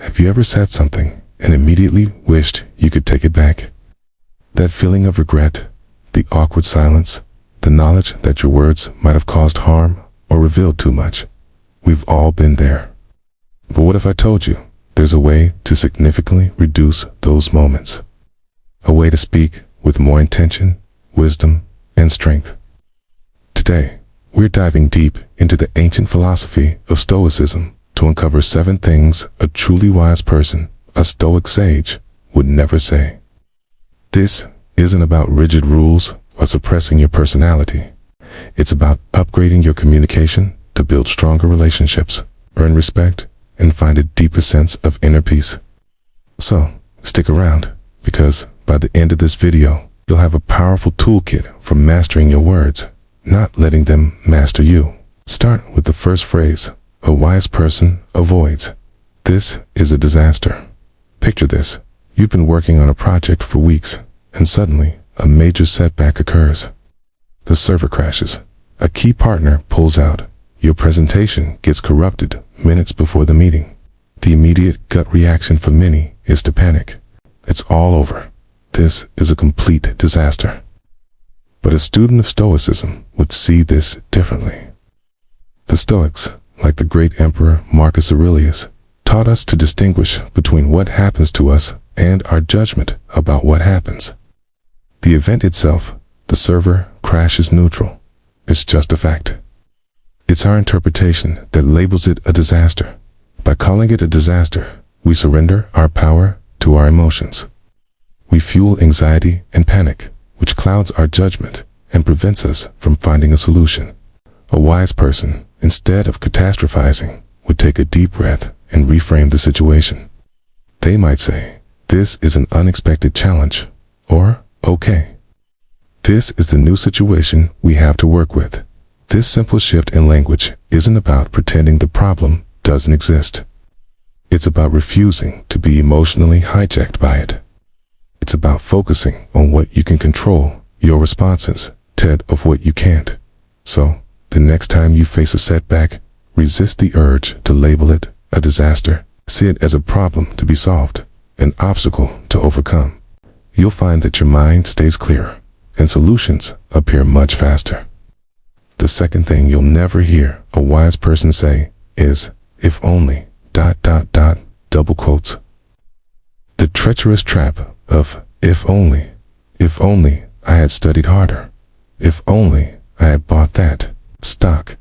Have you ever said something and immediately wished you could take it back? That feeling of regret, the awkward silence, the knowledge that your words might have caused harm or revealed too much. We've all been there. But what if I told you there's a way to significantly reduce those moments? A way to speak with more intention, wisdom, and strength. Today, we're diving deep into the ancient philosophy of Stoicism to uncover 7 things a truly wise person, a Stoic sage, would never say. This isn't about rigid rules or suppressing your personality. It's about upgrading your communication to build stronger relationships, earn respect, and find a deeper sense of inner peace. So, stick around, because by the end of this video, you'll have a powerful toolkit for mastering your words, not letting them master you. Start with the first phrase, a wise person avoids. This is a disaster. Picture this. You've been working on a project for weeks, and suddenly, a major setback occurs. The server crashes. A key partner pulls out. Your presentation gets corrupted minutes before the meeting. The immediate gut reaction for many is to panic. It's all over. This is a complete disaster. But a student of Stoicism would see this differently. The Stoics, like the great emperor Marcus Aurelius, taught us to distinguish between what happens to us and our judgment about what happens. The event itself, the server crash, is neutral. It's just a fact. It's our interpretation that labels it a disaster. By calling it a disaster, we surrender our power to our emotions. We fuel anxiety and panic, which clouds our judgment and prevents us from finding a solution. A wise person, instead of catastrophizing, would take a deep breath and reframe the situation. They might say, "This is an unexpected challenge," or, "Okay, this is the new situation we have to work with." This simple shift in language isn't about pretending the problem doesn't exist. It's about refusing to be emotionally hijacked by it. It's about focusing on what you can control, your responses, instead of what you can't. So, the next time you face a setback, resist the urge to label it a disaster. See it as a problem to be solved, an obstacle to overcome. You'll find that your mind stays clearer, and solutions appear much faster. The second thing you'll never hear a wise person say is, "If only, ... double quotes. The treacherous trap of, if only I had studied harder. If only I had bought that stock.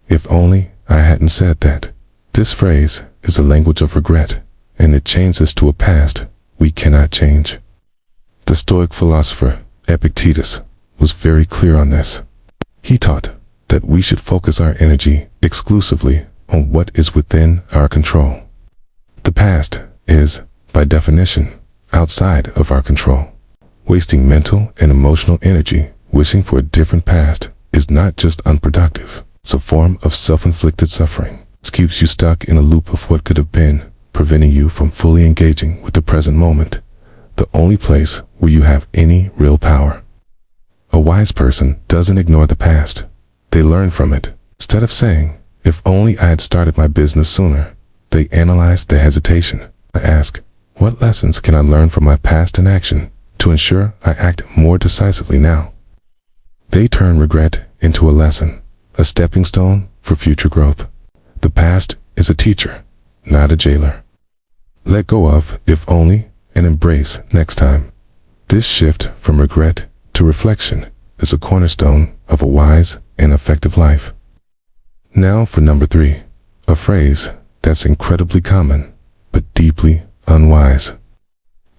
If only I hadn't said that." This phrase is a language of regret, and it chains us to a past we cannot change. The Stoic philosopher Epictetus was very clear on this. He taught that we should focus our energy exclusively on what is within our control. The past is, by definition, outside of our control. Wasting mental and emotional energy wishing for a different past is not just unproductive, it's a form of self-inflicted suffering. It keeps you stuck in a loop of what could have been, preventing you from fully engaging with the present moment, the only place where you have any real power. A wise person doesn't ignore the past. They learn from it. Instead of saying, "If only I had started my business sooner," they analyze the hesitation. I ask, what lessons can I learn from my past inaction to ensure I act more decisively now? They turn regret into a lesson, a stepping stone for future growth. The past is a teacher, not a jailer. Let go of "if only" and embrace next time. This shift from regret to reflection is a cornerstone of a wise and effective life. Now for number 3, a phrase that's incredibly common, but deeply unwise.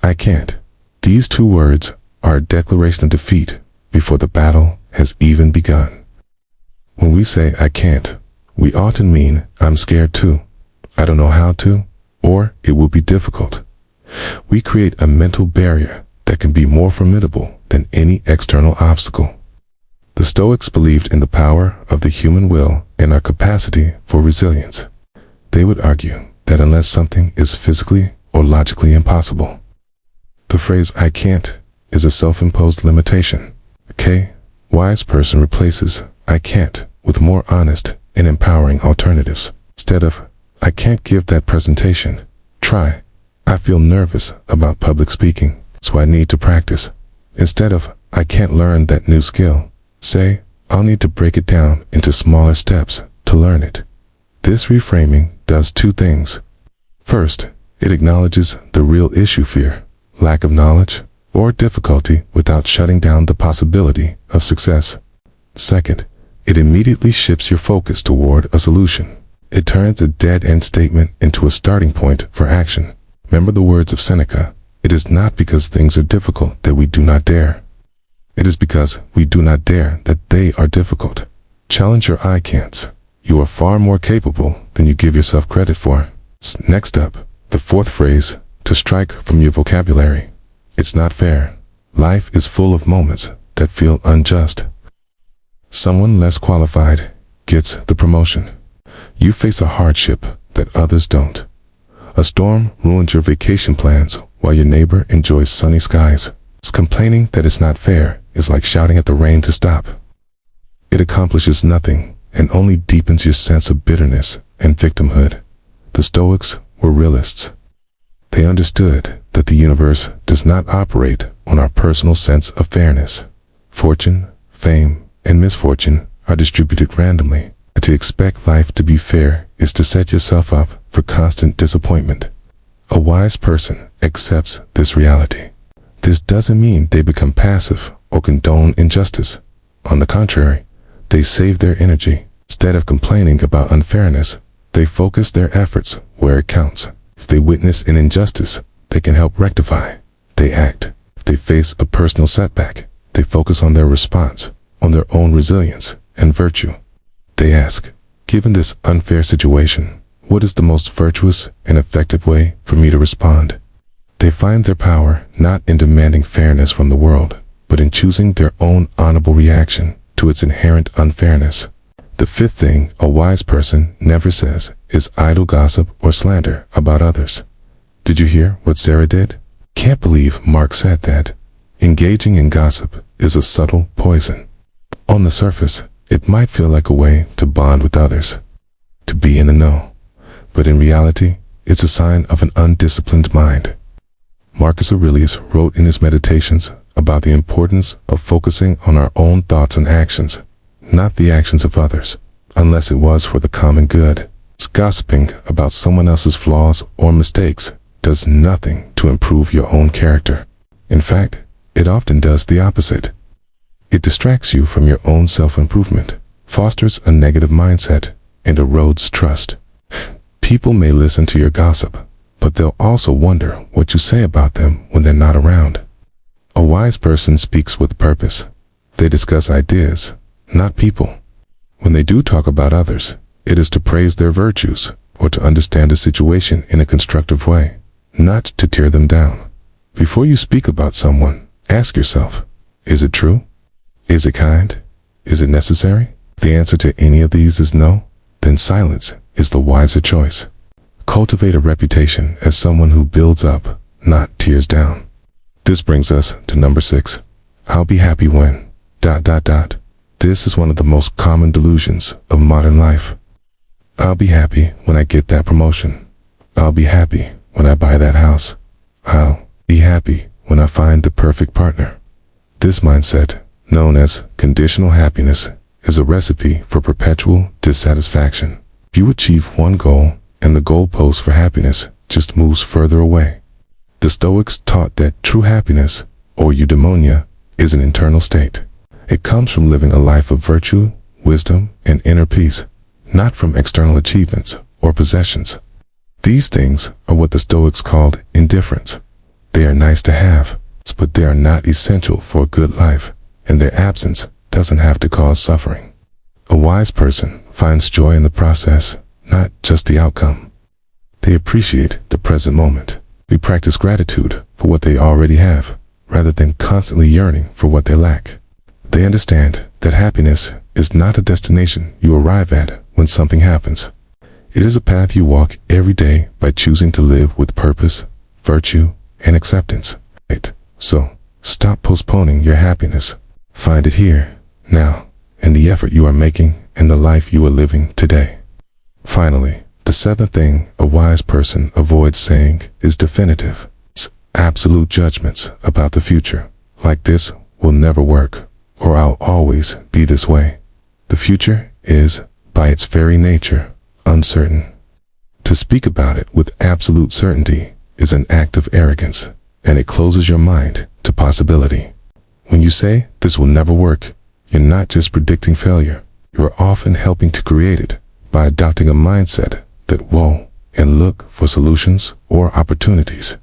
I can't. These 2 words are a declaration of defeat before the battle has even begun. When we say "I can't," we often mean "I'm scared to," "I don't know how to," or "it will be difficult." We create a mental barrier that can be more formidable than any external obstacle. The Stoics believed in the power of the human will and our capacity for resilience. They would argue that unless something is physically or logically impossible, the phrase "I can't" is a self-imposed limitation. A wise person replaces "I can't" with more honest and empowering alternatives. Instead of "I can't give that presentation," try. I feel nervous about public speaking, so I need to practice. Instead of, I can't learn that new skill, say, I'll need to break it down into smaller steps to learn it. This reframing does two things. First, it acknowledges the real issue: fear, lack of knowledge, or difficulty, without shutting down the possibility of success. Second, it immediately shifts your focus toward a solution. It turns a dead-end statement into a starting point for action. Remember the words of Seneca: it is not because things are difficult that we do not dare. It is because we do not dare that they are difficult. Challenge your I can'ts. You are far more capable than you give yourself credit for. Next up, the fourth phrase, to strike from your vocabulary. It's not fair. Life is full of moments that feel unjust. Someone less qualified gets the promotion. You face a hardship that others don't. A storm ruins your vacation plans while your neighbor enjoys sunny skies. Complaining that it's not fair is like shouting at the rain to stop. It accomplishes nothing and only deepens your sense of bitterness and victimhood. The Stoics were realists. They understood that the universe does not operate on our personal sense of fairness. Fortune, fame, and misfortune are distributed randomly. To expect life to be fair is to set yourself up for constant disappointment. A wise person accepts this reality. This doesn't mean they become passive or condone injustice. On the contrary, they save their energy. Instead of complaining about unfairness, they focus their efforts where it counts. If they witness an injustice, they can help rectify. They act. If they face a personal setback, they focus on their response, on their own resilience and virtue. They ask, given this unfair situation, what is the most virtuous and effective way for me to respond? They find their power not in demanding fairness from the world, but in choosing their own honorable reaction to its inherent unfairness. The fifth thing a wise person never says is idle gossip or slander about others. Did you hear what Sarah did? Can't believe Mark said that. Engaging in gossip is a subtle poison. On the surface, it might feel like a way to bond with others, to be in the know, but in reality, it's a sign of an undisciplined mind. Marcus Aurelius wrote in his Meditations about the importance of focusing on our own thoughts and actions, not the actions of others, unless it was for the common good. Gossiping about someone else's flaws or mistakes does nothing to improve your own character. In fact, it often does the opposite. It distracts you from your own self-improvement, fosters a negative mindset, and erodes trust. People may listen to your gossip, but they'll also wonder what you say about them when they're not around. A wise person speaks with purpose. They discuss ideas, not people. When they do talk about others, it is to praise their virtues or to understand a situation in a constructive way, not to tear them down. Before you speak about someone, ask yourself, is it true? Is it kind? Is it necessary? If the answer to any of these is no, then silence is the wiser choice. Cultivate a reputation as someone who builds up, not tears down. This brings us to number 6. I'll be happy when... This is one of the most common delusions of modern life. I'll be happy when I get that promotion. I'll be happy when I buy that house. I'll be happy when I find the perfect partner. This mindset, known as conditional happiness, is a recipe for perpetual dissatisfaction. You achieve one goal, and the goalpost for happiness just moves further away. The Stoics taught that true happiness, or eudaimonia, is an internal state. It comes from living a life of virtue, wisdom, and inner peace, not from external achievements or possessions. These things are what the Stoics called indifference. They are nice to have, but they are not essential for a good life, and their absence doesn't have to cause suffering. A wise person finds joy in the process, not just the outcome. They appreciate the present moment. They practice gratitude for what they already have, rather than constantly yearning for what they lack. They understand that happiness is not a destination you arrive at when something happens. It is a path you walk every day by choosing to live with purpose, virtue, and acceptance. So, stop postponing your happiness. Find it here, now, in the effort you are making and the life you are living today. Finally, the The seventh thing a wise person avoids saying is definitive, absolute judgments about the future, like this will never work, or I'll always be this way. The future is, by its very nature, uncertain. To speak about it with absolute certainty is an act of arrogance, and it closes your mind to possibility. When you say this will never work, you're not just predicting failure, you're often helping to create it by adopting a mindset that will and look for solutions or opportunities.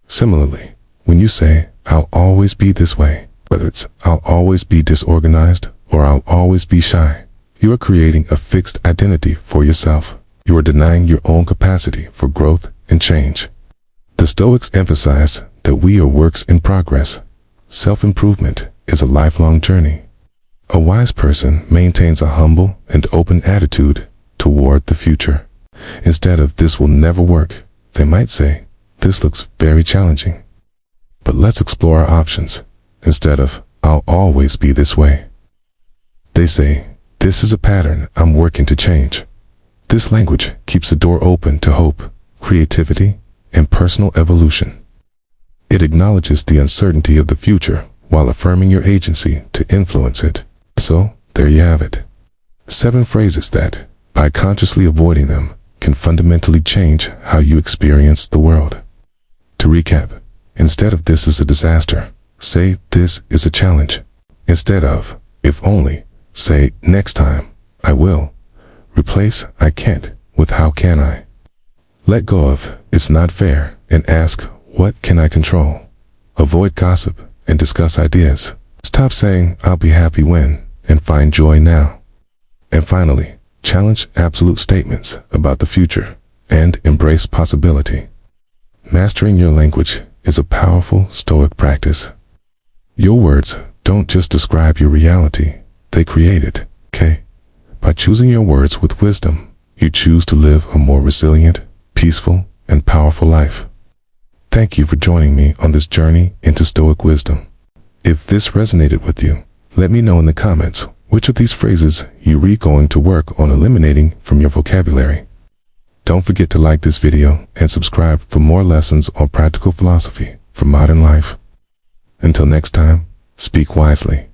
Similarly, when you say, I'll always be this way, whether it's I'll always be disorganized or I'll always be shy, you are creating a fixed identity for yourself. You are denying your own capacity for growth and change. The Stoics emphasize that we are works in progress. Self-improvement is a lifelong journey. A wise person maintains a humble and open attitude toward the future. Instead of this will never work, they might say, this looks very challenging. But let's explore our options. Instead of, I'll always be this way, they say, this is a pattern I'm working to change. This language keeps the door open to hope, creativity, and personal evolution. It acknowledges the uncertainty of the future while affirming your agency to influence it. So, there you have it. 7 phrases that, by consciously avoiding them, can fundamentally change how you experience the world. To recap, instead of this is a disaster, say this is a challenge. Instead of, if only, say next time, I will. Replace I can't with how can I. Let go of it's not fair and ask what can I control. Avoid gossip and discuss ideas. Stop saying I'll be happy when and find joy now. And finally, challenge absolute statements about the future and embrace possibility. Mastering your language is a powerful Stoic practice. Your words don't just describe your reality, they create it, okay? By choosing your words with wisdom, you choose to live a more resilient, peaceful, and powerful life. Thank you for joining me on this journey into Stoic wisdom. If this resonated with you, let me know in the comments which of these phrases you're going to work on eliminating from your vocabulary. Don't forget to like this video and subscribe for more lessons on practical philosophy for modern life. Until next time, speak wisely.